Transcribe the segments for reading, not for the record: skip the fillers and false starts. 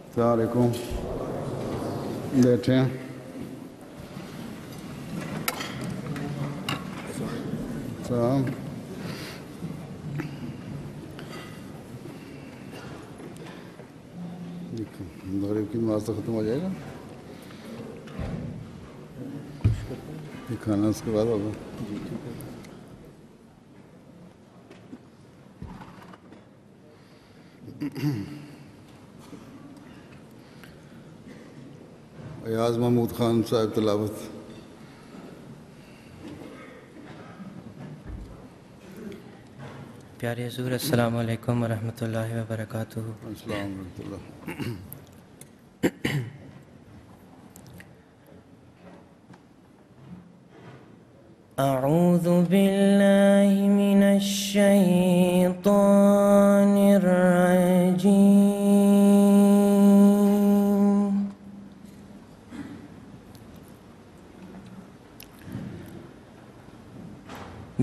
السلام علیکم. بیٹھے ہیں. السلام. مغرب کی نماز تو ختم ہو جائے گا. یہ کھانا اس کے بعد ہوگا. ایاز محمود خان صاحب تلاوت. پیارے حضور السلام علیکم ورحمۃ اللہ وبرکاتہ. السلام ورحمۃ اللہ. اعوذ باللہ من الشیطان الرجیم.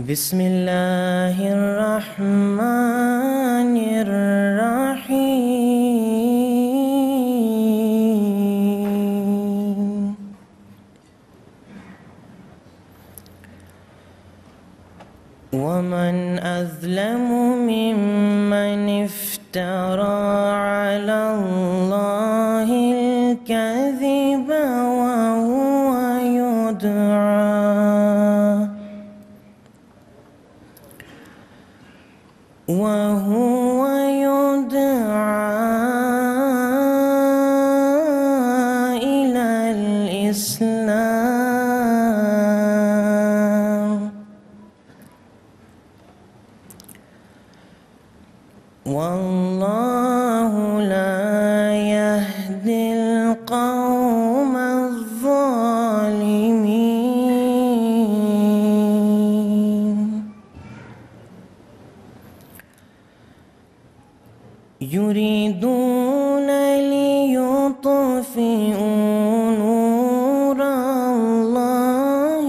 بسم اللہ الرحمن الرحیم. ومن أظلم ممن افترى على الله الكذب وهو يدعى إلى الإسلام والله لا يهدي القوم الظالمين. يريدون ليطفئوا نور الله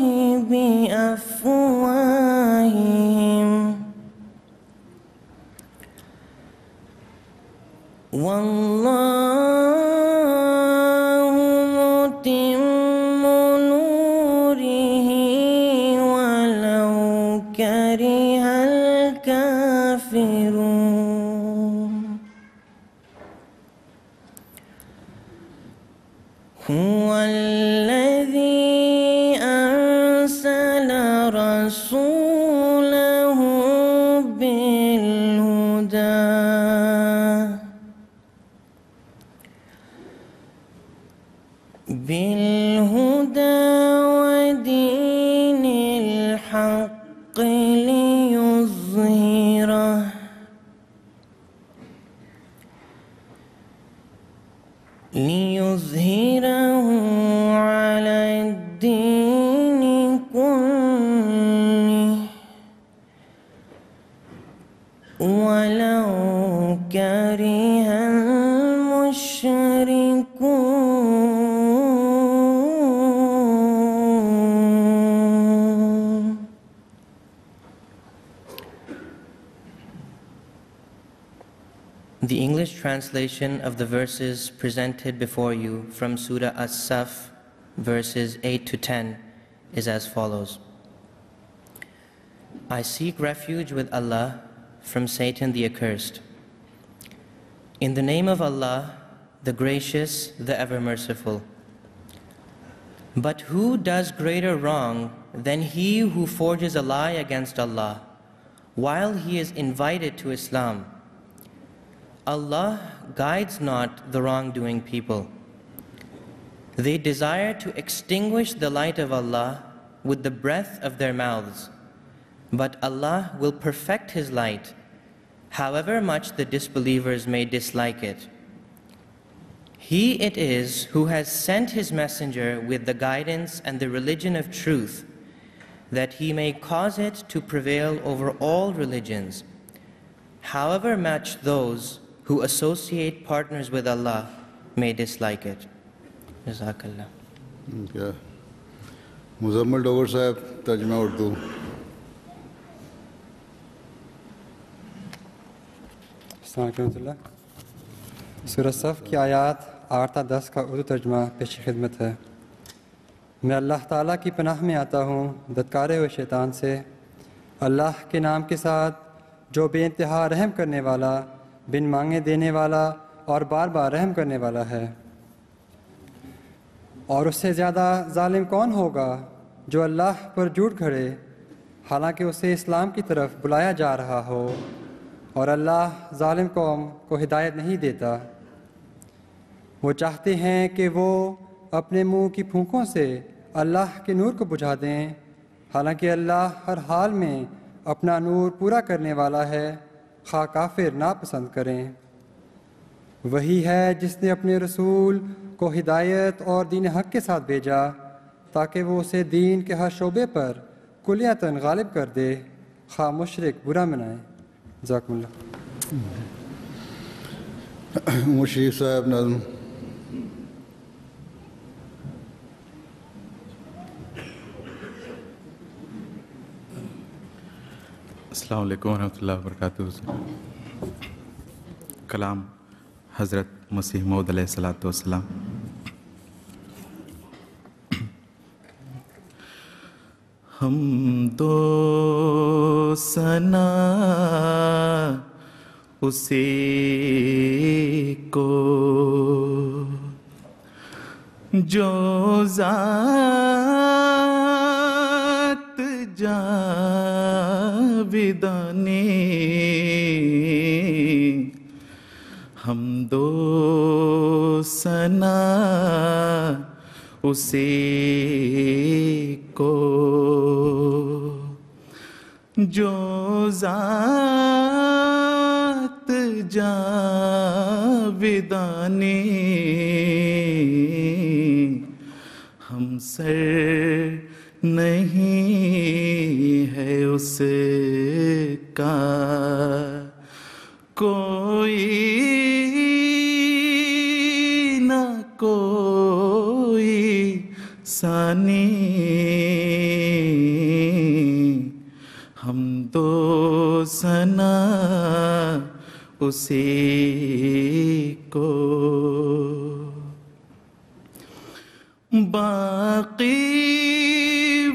بأفواههم والله متم نوره ولو كره الكافرون. هو الذي أرسل رسوله بالهدى ودين الحق ليظهره على الدين كله ولو كره المشركون. The English translation of the verses presented before you from Surah As-Saf, verses 8 to 10, is as follows. I seek refuge with Allah from Satan the accursed. In the name of Allah, the Gracious, the Ever-Merciful. But who does greater wrong than he who forges a lie against Allah while he is invited to Islam? Allah guides not the wrongdoing people. They desire to extinguish the light of Allah with the breath of their mouths, but Allah will perfect His light, however much the disbelievers may dislike it. He it is who has sent His messenger with the guidance and the religion of truth, that He may cause it to prevail over all religions, however much those who associate partners with Allah may dislike it. Jazakallah. Okay. Muzammil Dover Sahib, Tarjuma Urdu. السلام علیکم ورحمۃ اللہ. سورہ صف کی آیات 8 تا 10 کا اردو ترجمہ پیش خدمت ہے۔ میں اللہ تعالیٰ کی پناہ میں آتا ہوں دھتکارے ہوئے شیطان سے۔ اللہ کے نام کے ساتھ جو بے انتہا رحم کرنے والا، بن مانگے دینے والا اور بار بار رحم کرنے والا ہے۔ اور اس سے زیادہ ظالم کون ہوگا جو اللہ پر جھوٹ گھڑے حالانکہ اسے اسلام کی طرف بلایا جا رہا ہو، اور اللہ ظالم قوم کو ہدایت نہیں دیتا۔ وہ چاہتے ہیں کہ وہ اپنے منہ کی پھونکوں سے اللہ کے نور کو بجھا دیں، حالانکہ اللہ ہر حال میں اپنا نور پورا کرنے والا ہے، خواہ کافر ناپسند کریں۔ وہی ہے جس نے اپنے رسول کو ہدایت اور دین حق کے ساتھ بھیجا تاکہ وہ اسے دین کے ہر شعبے پر کلیتاً غالب کر دے، خواہ مشرک برا منائیں۔ جزاکم اللہ۔ مشرف صاحب نظم۔ السلام علیکم ورحمۃ اللہ وبرکاتہ۔ کلام حضرت مسیح موعود علیہ الصلوۃ والسلام۔ حمد و ثنا اسی کو جو ذات جاویدانی، حمد و ثنا اسی کو جو ذات جاویدانی، ہم سر نہیں ہے اس کا کوئی نہ کوئی ثانی، حمد و ثنا اسی کو، باقی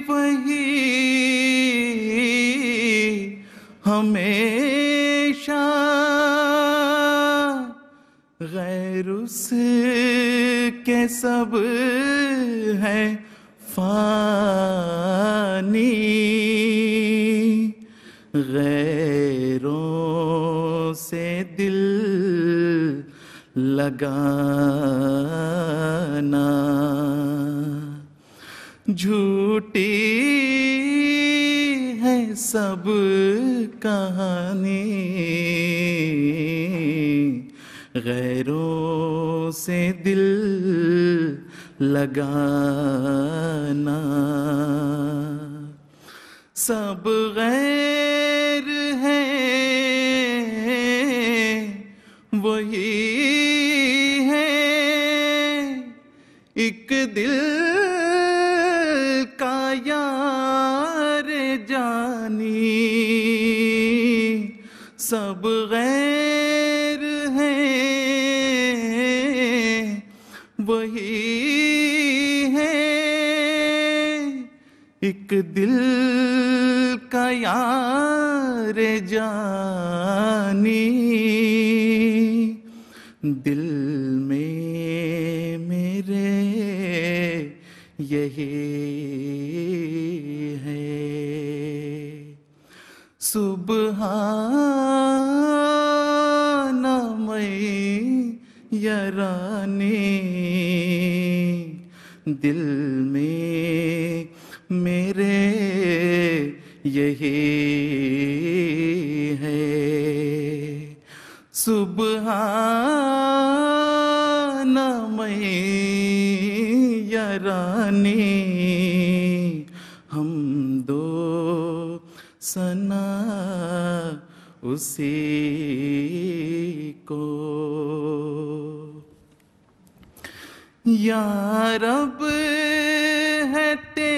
وہی ہمیشہ، غیر اس کے سب ہے فانی، غیروں سے دل لگانا جھوٹی ہے سب کہانی، غیروں سے دل لگانا، سب غیر ہیں وہی ہے ایک دل کا یار جانی، سب غیر ہیں وہی ہے ایک دل کا یار جانی، دل میں میرے یہی ہے، سبحان میں یرانی، دل میں میرے یہی ہے، سبحان میں یرانی، حمد و ثنا اسی کو، یا رب ہے تیرا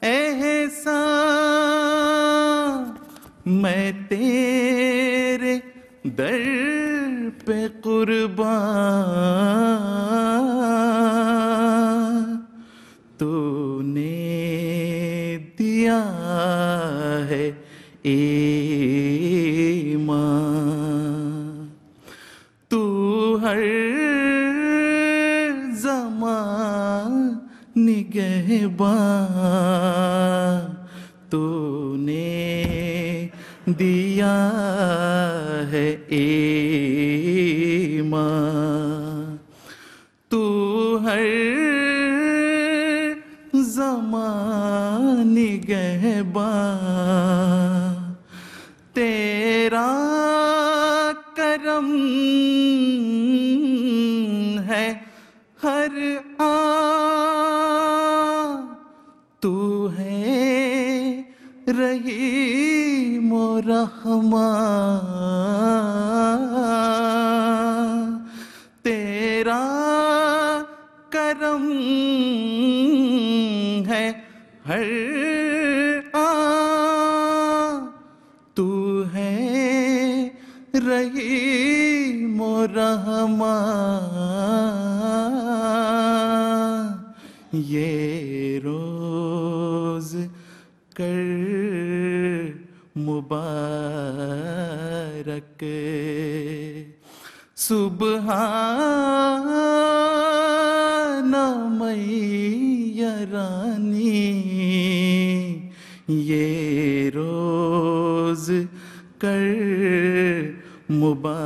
احسان، میں تیرے در پہ قربان تو نے دیا ہے ایمان تو ہر زمان نگہبان تو نے دیا ہے ایمان تو ہر زمان نگہبان تیرا کرم ہے ہر آن تو ہے رحیم و رحمان تیرا کرم ہے ہر آن تو ہے رحیم و رحمان یہ روز کر مبارک سبحان میرانی یہ روز کر مبارک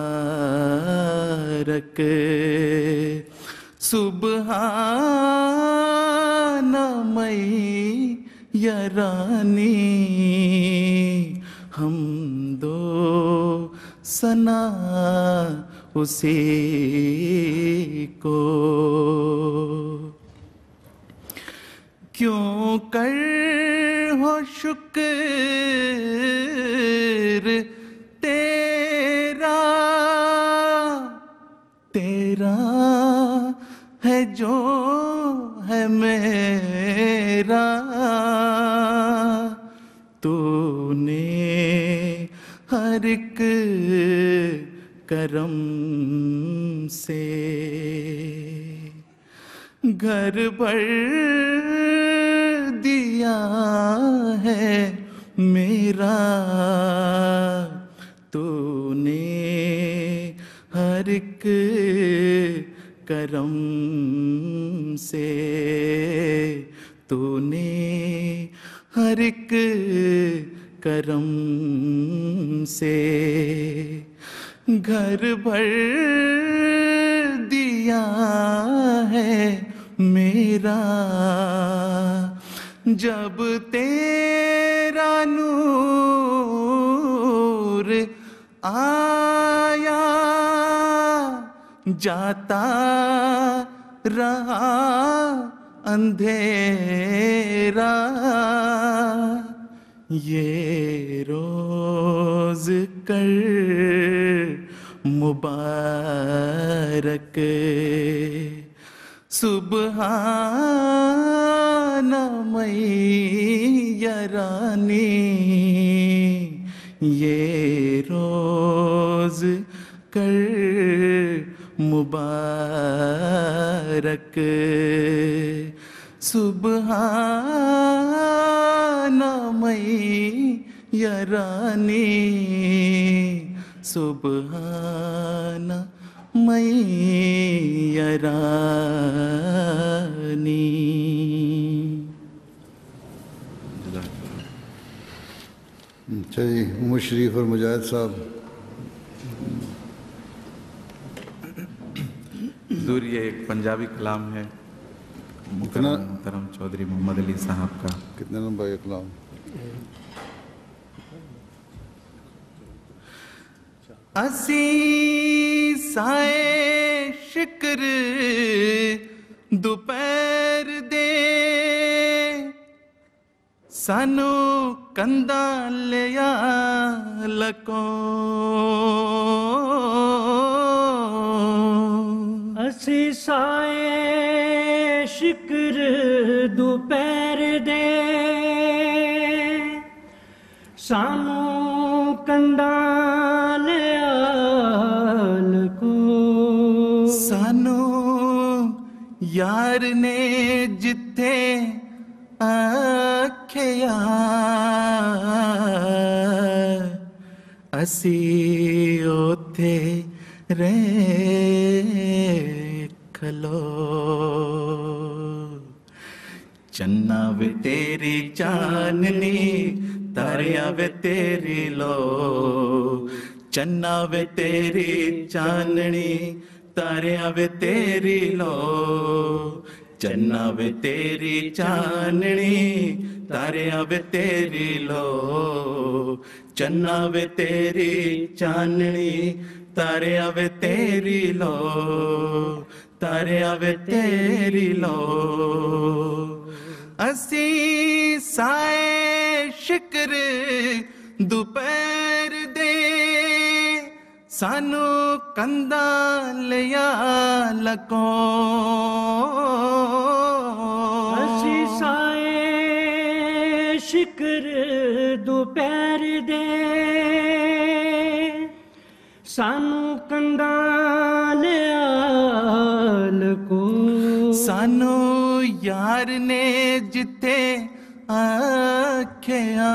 سبحان میرانی حمد و ثنا اسی کو کیوں کر ہو شکر تیرا تیرا ہے جو ہے میرا تو نے ہر ایک کرم سے گھر بھر دیا ہے میرا تو نے ہر ایک کرم سے تو نے ہر ایک کرم سے گھر بھر دیا ہے میرا جب تیرا نور آیا جاتا رہا اندھیرا یہ روز کر مبارک سبحان میرانی یہ روز کر مبارک سبحان میرانی سبحان میرانی اچھا جی عمر شریف اور مجاہد صاحب. حضور یہ ایک پنجابی کلام ہے محترم چودھری محمد علی صاحب کا. کتنے نمبر یہ کلام؟ اسی سائے شکر دوپہر دے سانو کندا لیا لکو اسی سائے شکر دوپہر دے سانو کندا لیا यार ने जिथे आख्या असी ओथे रख लो चन्ना वे तेरी चांदनी तारिया वे तेरी लो चन्ना वे तेरी चांदनी तारिया वे तेरी लो चन्ना वे तेरी चांदनी तारिया वे तेरी लो चन्ना वे तेरी चांदनी तारिया वे तेरी लो तारिया वे तेरी लो असी साए शिकर दोपहर दे सानू कंधा लिया लको असी साए शिकर दोपहर दे सानू कंधा लिया लको सानू यार ने जिथे आख्या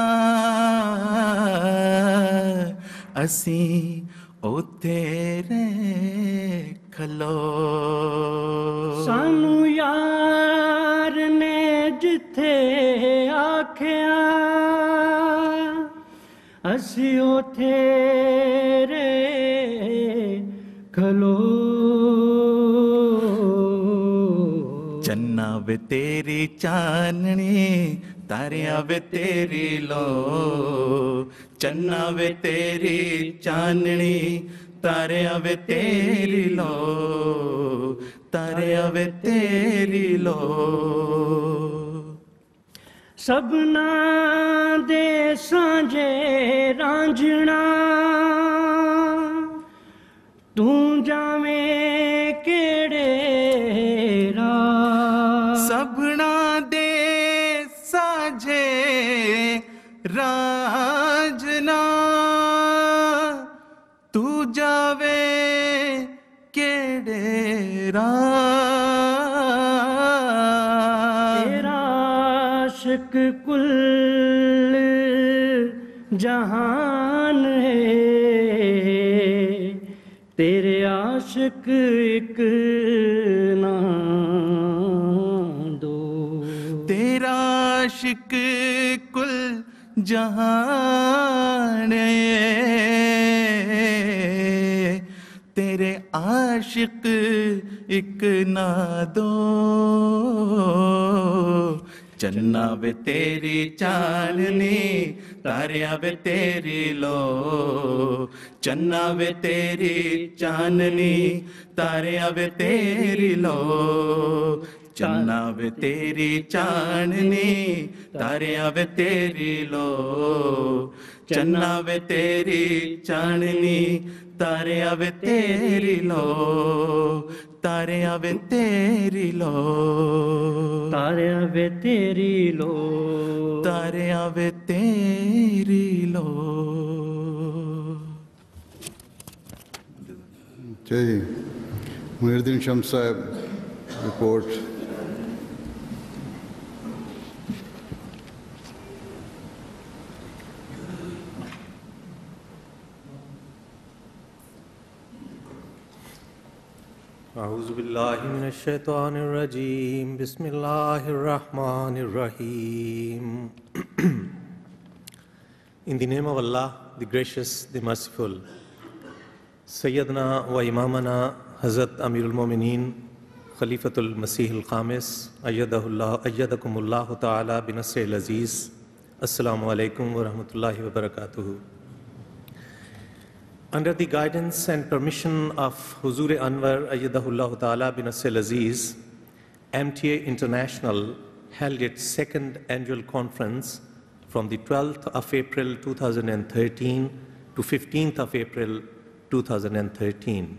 असी ओथे रख लो सानू यार ने जिथे आख्या असी ओथे रख लो चन्ना वे तेरी चांदनी तारिया वे तेरी लो चन्ना वे तेरी चांदनी तारिया वे तेरी लो तारिया वे तेरी लो सबना दे सांझे रांझना तू जावे केड़े सबना दे साझे राजना तू जावे केड़े तेरा आशिक कुल जहान है तेरे आशिक एक ना दो तेरा आशिक कुल जहान तेरे आशिक एक ना दो चन्ना वे तेरी चांदनी तारिया वे तेरी लो चन्ना वे तेरी चांदनी तारिया वे तेरी लो चन्ना वे तेरी चांदनी तारिया वे तेरी लो चन्ना वे तेरी चांदनी तारिया वे तेरी लो तारिया वे तेरी लो तारिया वे तेरी लो तारिया वे तेरी लो जी मुनीरुद्दीन शम्स साहब रिपोर्ट أعوذ بالله من الشيطان الرجيم بسم الله الرحمن الرحيم In the name of Allah, the Gracious, the Merciful, Sayyidina wa Imamana Hazrat Amirul Mu'mineen Khalifatul Masih al-Khamis ayyadakumullahu ta'ala binasri al-aziz. Assalamu alaikum wa rahmatullahi wa barakatuhu. Under the guidance and permission of Huzur Anwar ayyadahullahu ta'ala binasri al-aziz, MTA International held its second annual conference from the 12th of April 2013 to 15th of April 2013.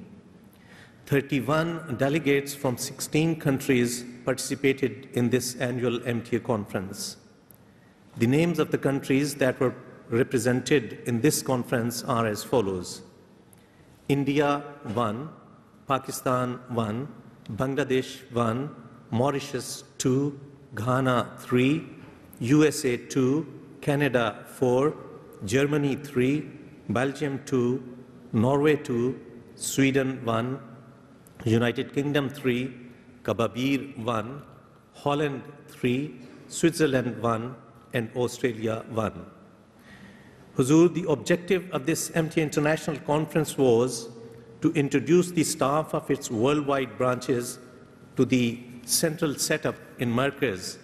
31 delegates from 16 countries participated in this annual MTA conference. The names of the countries that were represented in this conference are as follows: India 1, Pakistan 1, Bangladesh 1, Mauritius 2, Ghana 3, USA 2, Canada 4, Germany 3, Belgium 2, Norway 2, Sweden 1, United Kingdom 3, Kababir 1, Holland 3, Switzerland 1, and Australia 1. Huzur, the objective of this MTA International Conference was to introduce the staff of its worldwide branches to the central setup in Markaz,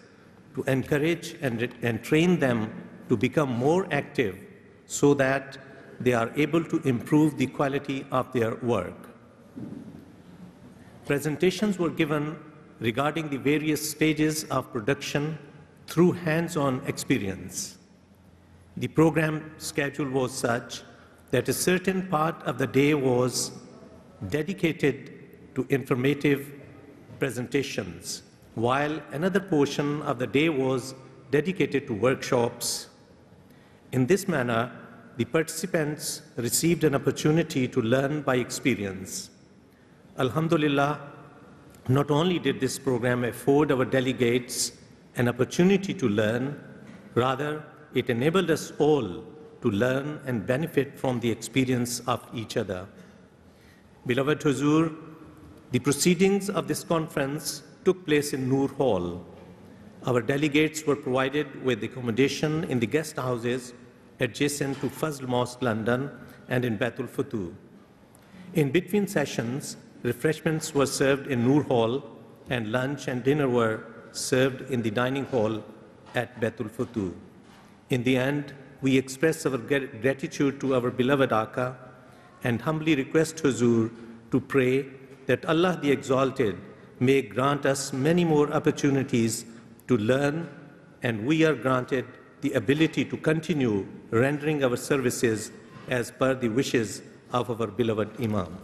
to encourage and train them to become more active so that they are able to improve the quality of their work. Presentations were given regarding the various stages of production through hands-on experience. The program schedule was such that a certain part of the day was dedicated to informative presentations, while another portion of the day was dedicated to workshops. In this manner, the participants received an opportunity to learn by experience. Alhamdulillah, not only did this program afford our delegates an opportunity to learn, rather, it enabled us all to learn and benefit from the experience of each other. Beloved Huzur, the proceedings of this conference took place in Noor Hall. Our delegates were provided with accommodation in the guest houses adjacent to Fazl Mosque, London, and in Baitul Futuh. In between sessions, refreshments were served in Noor Hall, and lunch and dinner were served in the dining hall at Baitul Futuh. In the end, we express our gratitude to our beloved Aka and humbly request Huzur to pray that Allah the Exalted may grant us many more opportunities to learn, and we are granted the ability to continue rendering our services as per the wishes of our beloved Imam.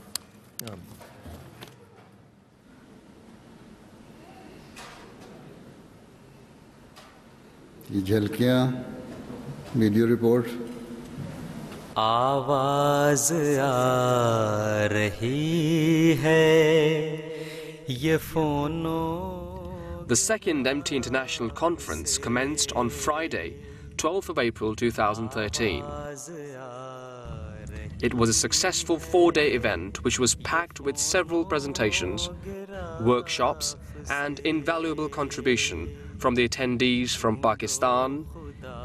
یہ جھلکیاں video report آواز آ رہی ہے یہ فونوں. The second MT International Conference commenced on Friday, 12th of April 2013. It was a successful 4-day event which was packed with several presentations, workshops, and invaluable contribution from the attendees from Pakistan,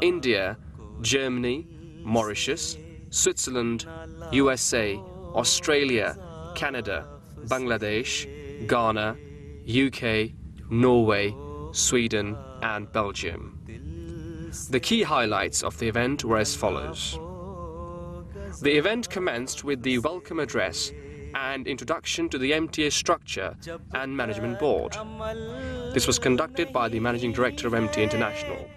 India, Germany, Mauritius, Switzerland, USA, Australia, Canada, Bangladesh, Ghana, UK, Norway, Sweden, and Belgium. The key highlights of the event were as follows. The event commenced with the welcome address and introduction to the MTA structure and management board. This was conducted by the Managing Director of MTA International.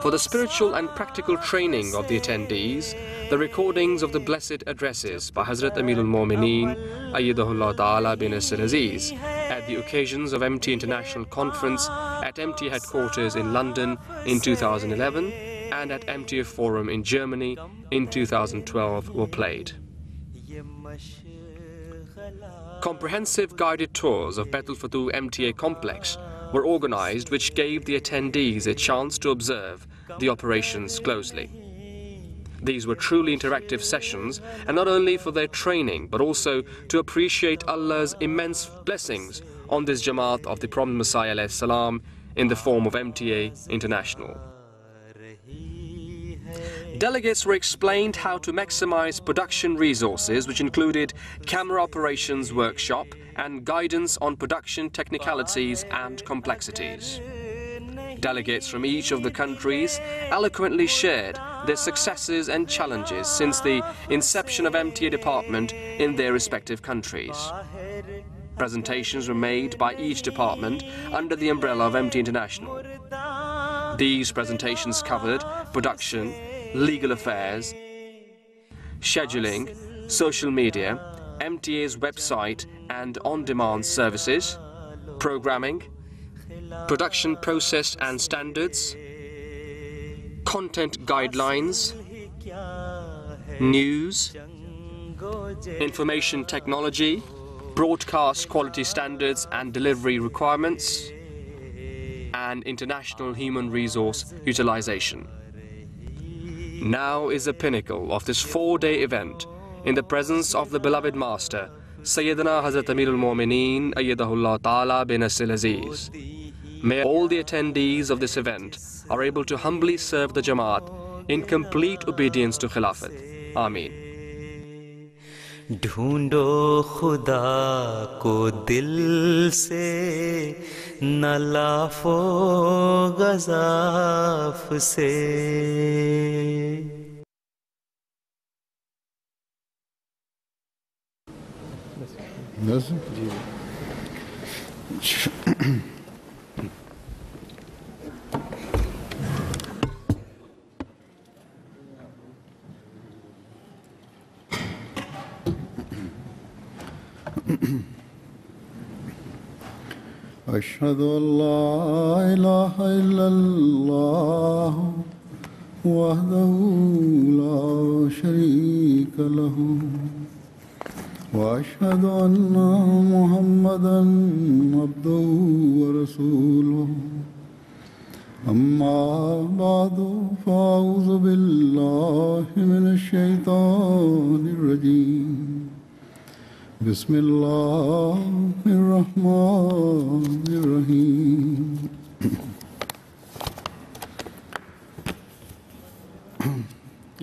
For the spiritual and practical training of the attendees, the recordings of the blessed addresses by Hazrat Amirul Momineen Ayyadahullah Ta'ala bin Nasir Aziz at the occasions of MTA International Conference at MTA headquarters in London in 2011 and at MTA Forum in Germany in 2012 were played. Comprehensive guided tours of Baitul Futuh MTA complex were organized, which gave the attendees a chance to observe the operations closely. These were truly interactive sessions, and not only for their training, but also to appreciate Allah's immense blessings on this Jamaat of the Prophet Messiah alayhi salam in the form of MTA International. Delegates were explained how to maximize production resources, which included camera operations workshop and guidance on production technicalities and complexities. Delegates from each of the countries eloquently shared their successes and challenges since the inception of MTA department in their respective countries. Presentations were made by each department under the umbrella of MTA International. These presentations covered production, legal affairs, scheduling, social media, MTA's website and on-demand services, programming, production process and standards, content guidelines, news, information technology, broadcast quality standards and delivery requirements, and international human resource utilization. Now is the pinnacle of this 4-day event in the presence of the beloved Master, Sayyidina Hazrat Amirul Mu'mineen Ayyadahullah Ta'ala bin Nasril Aziz. May all the attendees of this event are able to humbly serve the Jamaat in complete obedience to Khilafat. Ameen. ڈھونڈو خدا کو دل سے نہ laugh و غضاف سے. بس أشهد أن لا إله إلا الله وحده لا شريك له وأشهد أن محمدا عبده ورسوله أما بعد فأعوذ بالله من الشيطان الرجيم بسم الله الرحمن الرحيم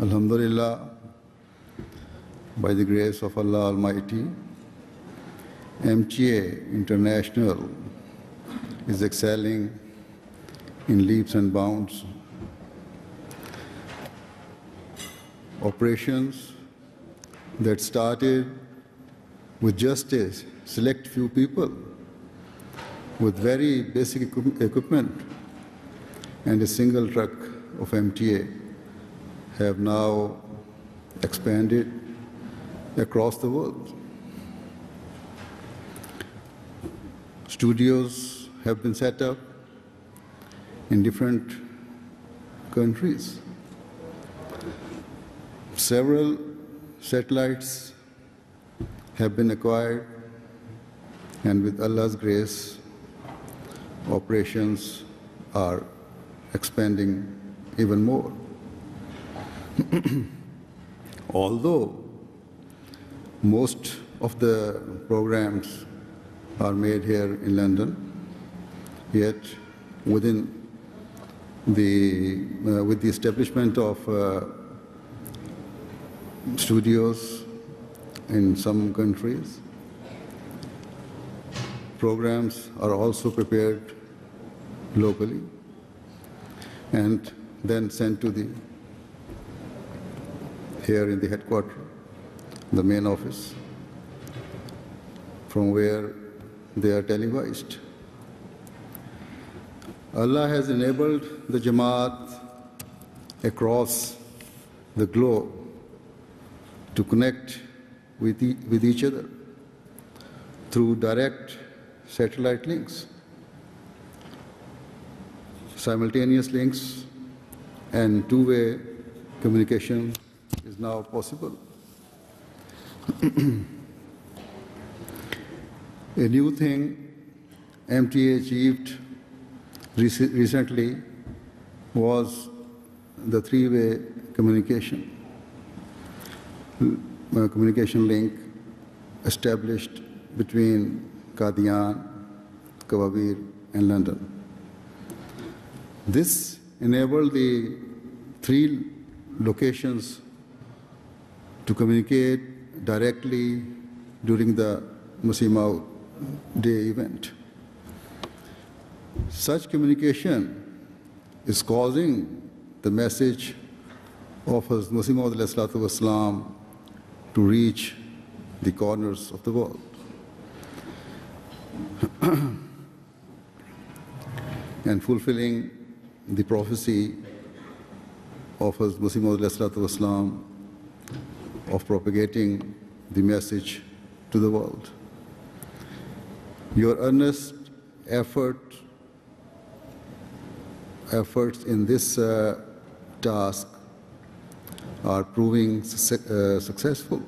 Alhamdulillah, by the grace of Allah Almighty, MTA International is excelling in leaps and bounds. Operations that started with just a select few people with very basic equipment and a single truck of MTA have now expanded across the world. Studios have been set up in different countries. Several satellites have been acquired, and with Allah's grace, operations are expanding even more. Although most of the programs are made here in London, yet with the establishment of studios in some countries, programs are also prepared locally and then sent to here in the headquarters, the main office, from where they are televised. Allah has enabled the Jamaat across the globe to connect with each other through direct satellite links, simultaneous links, and two-way communication is now possible. A new thing MTA achieved recently was the three-way communication link established between Qadian, Kawabir, and London. This enabled the three locations to communicate directly during the Masih Maud Day event. Such communication is causing the message of Hazrat Masih Maud ﷺ to reach the corners of the world. And fulfilling the prophecy of Hazrat Masih Maud ﷺ of propagating the message to the world. Your earnest efforts in this task are proving successful.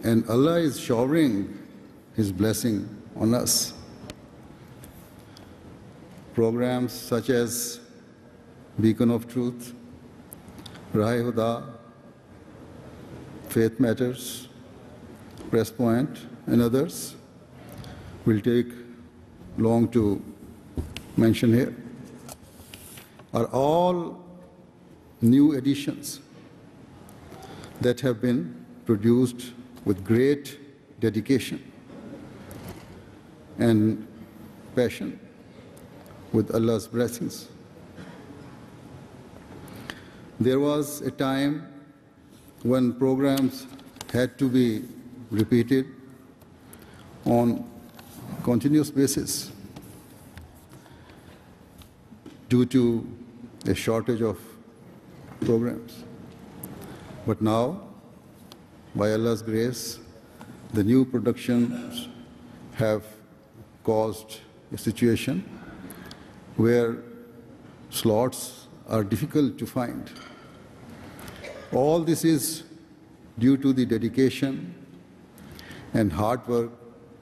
and Allah is showering His blessing on us. Programs such as Beacon of Truth, Rahe-Huda, Faith Matters, Press Point, and others will take long to mention here, are all new editions that have been produced with great dedication and passion, with Allah's blessings. There was a time when programs had to be repeated on a continuous basis due to a shortage of programs. But now, by Allah's grace, the new productions have caused a situation where slots are difficult to find. All this is due to the dedication and hard work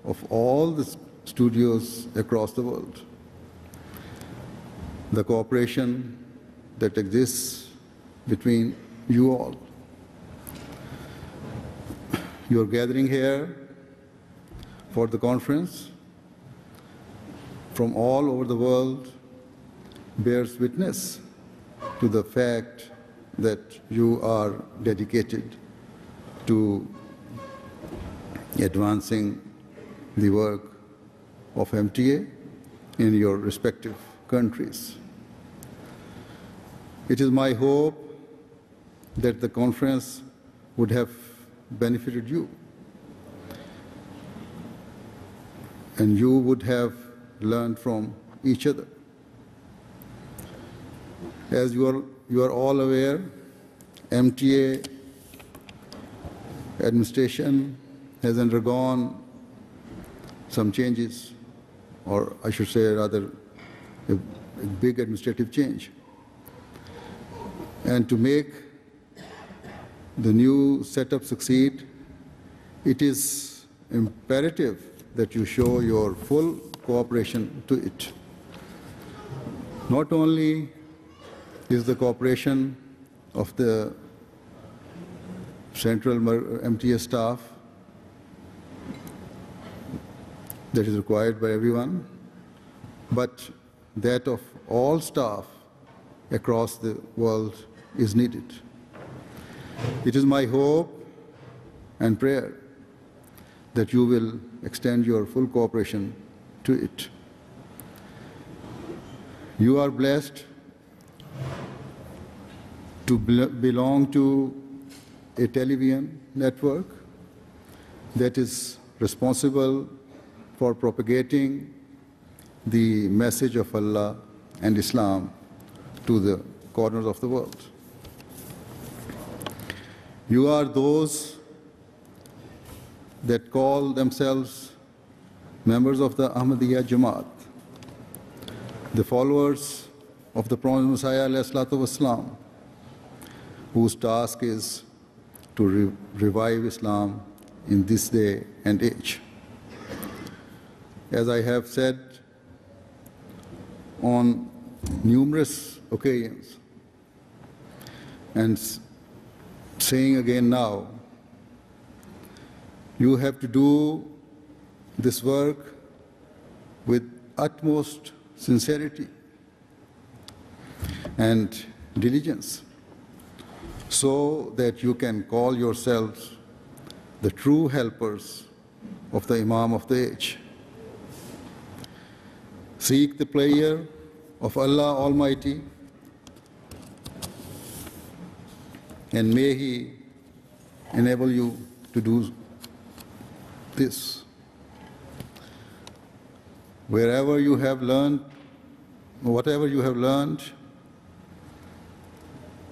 of all the studios across the world. The cooperation that exists between you all. You are gathering here for the conference from all over the world bears witness to the fact that you are dedicated to advancing the work of MTA in your respective countries. It is my hope that the conference would have benefited you, and you would have learned from each other. As you are all aware, MTA administration has undergone some changes, or I should say rather a big administrative change. And to make the new setup succeed, it is imperative that you show your full cooperation to it. Not only is the cooperation of the central MTA staff that is required by everyone, but that of all staff across the world is needed. It is my hope and prayer that you will extend your full cooperation to it. You are blessed to belong to a television network that is responsible for propagating the message of Allah and Islam to the corners of the world. You are those that call themselves members of the Ahmadiyya Jamaat, the followers of the Promised Messiah ﷺ, whose task is to revive Islam in this day and age. As I have said on numerous occasions, and saying again now, you have to do this work with utmost sincerity and diligence, so that you can call yourselves the true helpers of the Imam of the age. Seek the prayer of Allah Almighty, and may He enable you to do this. Wherever you have learned, whatever you have learned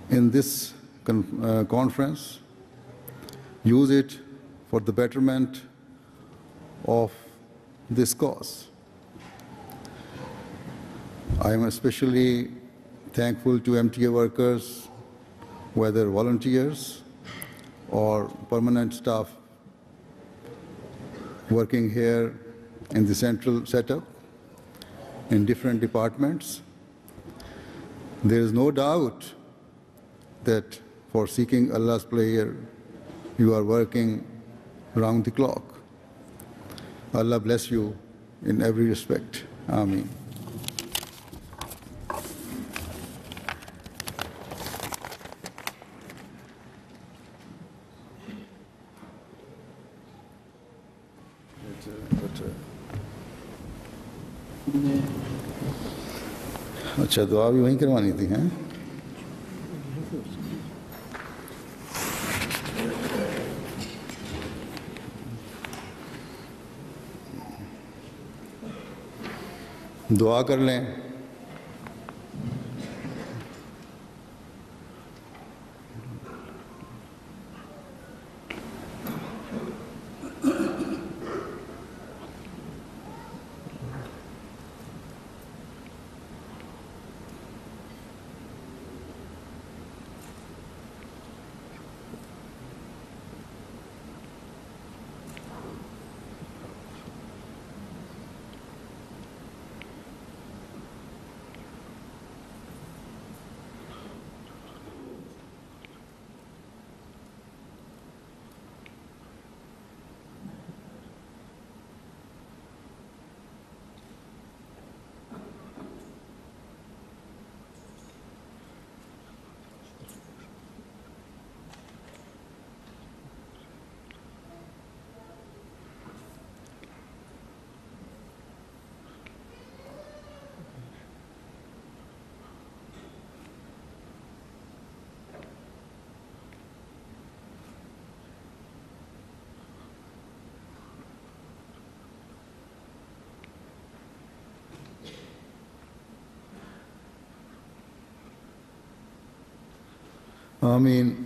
in this conference, use it for the betterment of this cause. I am especially thankful to MTA workers, whether volunteers or permanent staff working here in the central setup, in different departments. There is no doubt that for seeking Allah's pleasure, you are working round the clock. Allah bless you in every respect. Ameen. اچھا دعا بھی وہیں کروانی تھی ہیں. دعا کر لیں. آمین.